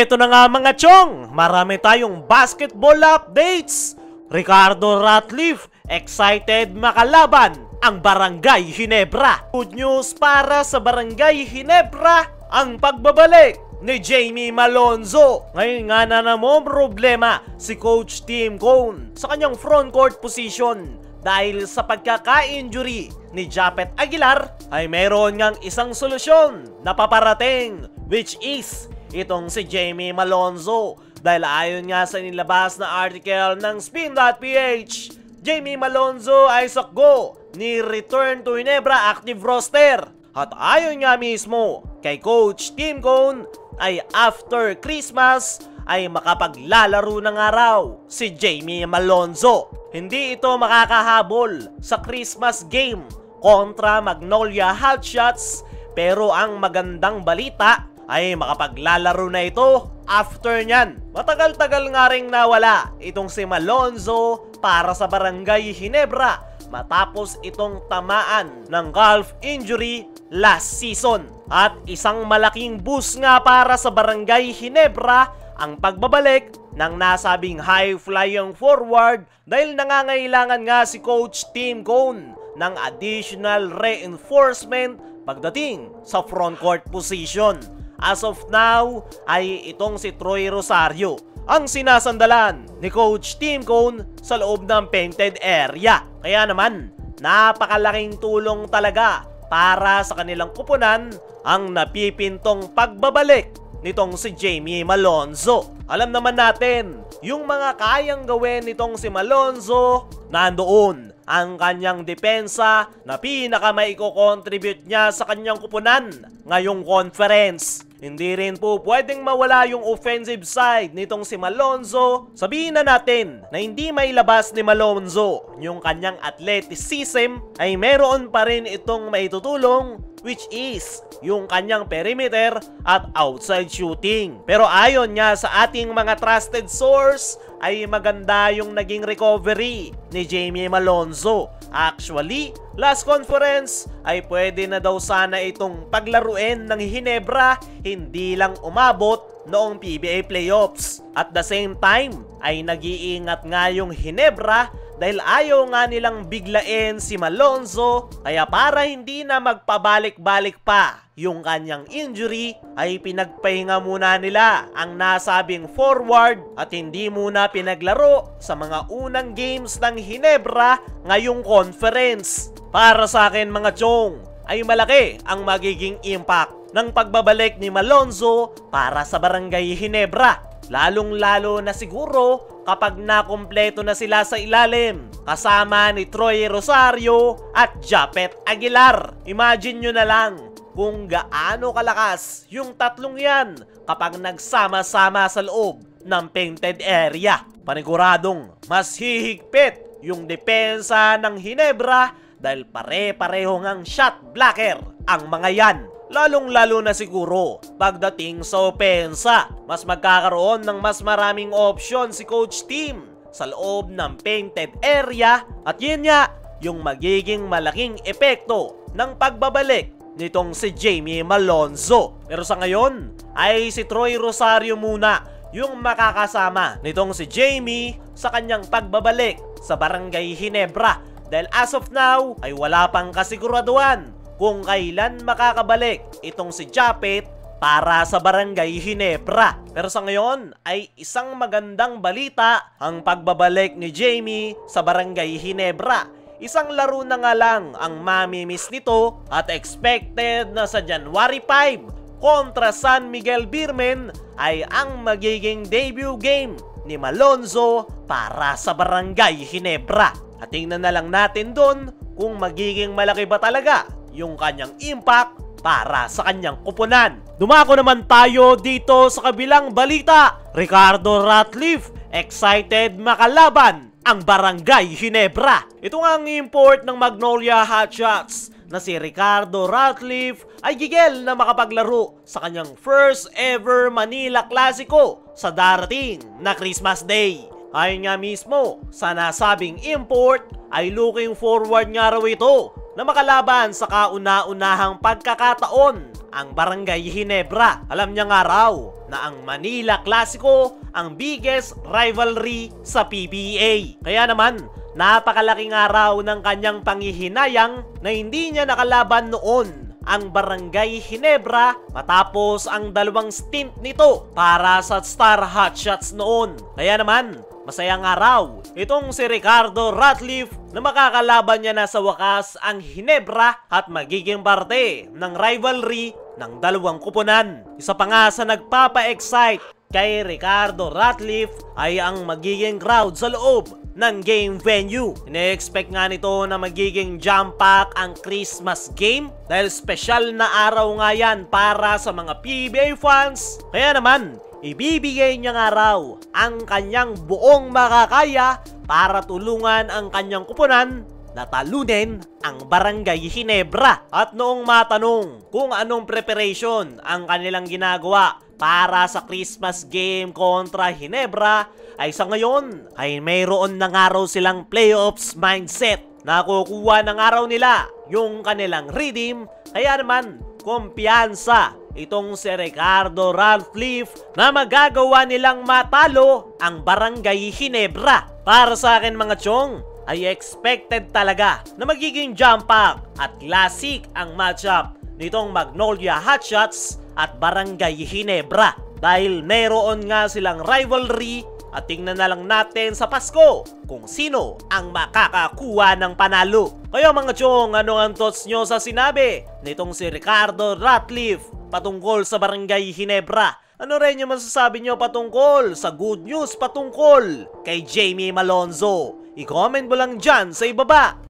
Eto na nga mga chong, marami tayong basketball updates. Ricardo Ratcliffe, excited makalaban ang Barangay Ginebra. Good news para sa Barangay Ginebra, ang pagbabalik ni Jamie Malonzo. Ngayon nga na namang problema si Coach Tim Cone sa kanyang frontcourt position dahil sa pagkaka-injury ni Japet Aguilar ay meron ngang isang solusyon na paparating, which is itong si Jamie Malonzo. Dahil ayon nga sa nilabas na article ng Spin.ph, Jamie Malonzo ay sakgo ni Return to Ginebra active roster. At ayon nga mismo kay Coach Tim Cone ay after Christmas ay makapaglalaro ng araw si Jamie Malonzo. Hindi ito makakahabol sa Christmas game kontra Magnolia Hotshots, pero ang magandang balita ay makapaglalaro na ito after nyan. Matagal-tagal nga ring nawala itong si Malonzo para sa Barangay Ginebra matapos itong tamaan ng calf injury last season. At isang malaking boost nga para sa Barangay Ginebra ang pagbabalik ng nasabing high-flying forward dahil nangangailangan nga si Coach Tim Cone ng additional reinforcement pagdating sa frontcourt position. As of now ay itong si Troy Rosario ang sinasandalan ni Coach Tim Cone sa loob ng painted area. Kaya naman, napakalaking tulong talaga para sa kanilang kupunan ang napipintong pagbabalik nitong si Jamie Malonzo. Alam naman natin, yung mga kayang gawin nitong si Malonzo, nandoon ang kanyang depensa na pinaka maiko-contribute niya sa kanyang kupunan ngayong conference. Hindi rin po pwedeng mawala yung offensive side nitong si Malonzo. Sabihin na natin na hindi mailabas ni Malonzo yung kanyang athleticism, ay meron pa rin itong maitutulong, which is yung kanyang perimeter at outside shooting. Pero ayon nga sa ating mga trusted source, ay maganda yung naging recovery ni Jamie Malonzo. Actually, last conference ay pwede na daw sana itong paglaruin ng Ginebra, hindi lang umabot noong PBA playoffs. At the same time ay nag-iingat nga yung Ginebra dahil ayaw nga nilang biglain si Malonzo, kaya para hindi na magpabalik-balik pa yung kanyang injury ay pinagpahinga muna nila ang nasabing forward at hindi muna pinaglaro sa mga unang games ng Ginebra ngayong conference. Para sa akin mga chong, ay malaki ang magiging impact ng pagbabalik ni Malonzo para sa Barangay Ginebra. Lalong-lalo na siguro kapag nakumpleto na sila sa ilalim kasama ni Troy Rosario at Japet Aguilar. Imagine nyo na lang kung gaano kalakas yung tatlong yan kapag nagsama-sama sa loob ng painted area. Paniguradong mas hihigpit yung depensa ng Ginebra dahil pare-pareho ngang shot blocker ang mga yan. Lalong-lalo na siguro pagdating sa opensa, mas magkakaroon ng mas maraming option si Coach Tim sa loob ng painted area at yun nga yung magiging malaking epekto ng pagbabalik nitong si Jamie Malonzo. Pero sa ngayon ay si Troy Rosario muna yung makakasama nitong si Jamie sa kanyang pagbabalik sa Barangay Ginebra dahil as of now ay wala pang kasiguraduhan kung kailan makakabalik itong si Japet para sa Barangay Ginebra. Pero sa ngayon ay isang magandang balita ang pagbabalik ni Jamie sa Barangay Ginebra. Isang laro na nga lang ang mamimiss nito at expected na sa January 5 kontra San Miguel Beermen ay ang magiging debut game ni Malonzo para sa Barangay Ginebra. At tingnan na lang natin doon kung magiging malaki ba talaga yung kanyang impact para sa kanyang kupunan. Dumako naman tayo dito sa kabilang balita. Ricardo Ratcliffe, excited makalaban ang Barangay Ginebra. Ito nga ang import ng Magnolia Hotshots na si Ricardo Ratcliffe ay gigil na makapaglaro sa kanyang first ever Manila Clasico sa darating na Christmas Day. Ayon nga mismo sa nasabing import ay looking forward nga raw ito na makalaban sa kauna-unahang pagkakataon ang Barangay Ginebra. Alam niya nga raw na ang Manila Clasico ang biggest rivalry sa PBA. Kaya naman, napakalaking araw ng kanyang panghihinayang na hindi niya nakalaban noon ang Barangay Ginebra matapos ang 2 stint nito para sa Star Hotshots noon. Kaya naman, masayang araw itong si Ricardo Ratliff na makakalaban niya na sa wakas ang Ginebra at magiging parte ng rivalry ng 2 kupunan. Isa pa nga sa nagpapa-excite kay Ricardo Ratliff ay ang magiging crowd sa loob ng game venue. Ine-expect nga nito na magiging jam-pack ang Christmas game dahil special na araw nga yan para sa mga PBA fans. Kaya naman, ibibigay niya nga raw ang kanyang buong makakaya para tulungan ang kanyang kupunan na talunin ang Barangay Ginebra. At noong matanong kung anong preparation ang kanilang ginagawa para sa Christmas game kontra Ginebra, ay sa ngayon ay mayroon na nga raw silang playoffs mindset. Nakukuha ng araw nila yung kanilang redeem. Kaya naman, kumpiyansa itong si Ricardo Ratliff na magagawa nilang matalo ang Barangay Ginebra. Para sa akin mga chong, ay expected talaga na magiging jam-pack at classic ang matchup nitong Magnolia Hotshots at Barangay Ginebra. Dahil meron nga silang rivalry at tingnan na lang natin sa Pasko kung sino ang makakakuha ng panalo. Kaya mga chong, ano ang thoughts nyo sa sinabi nitong si Ricardo Ratliff patungkol sa Barangay Ginebra? Ano rin yung masasabi nyo patungkol sa good news patungkol kay Jamie Malonzo? I-comment mo lang dyan sa ibaba.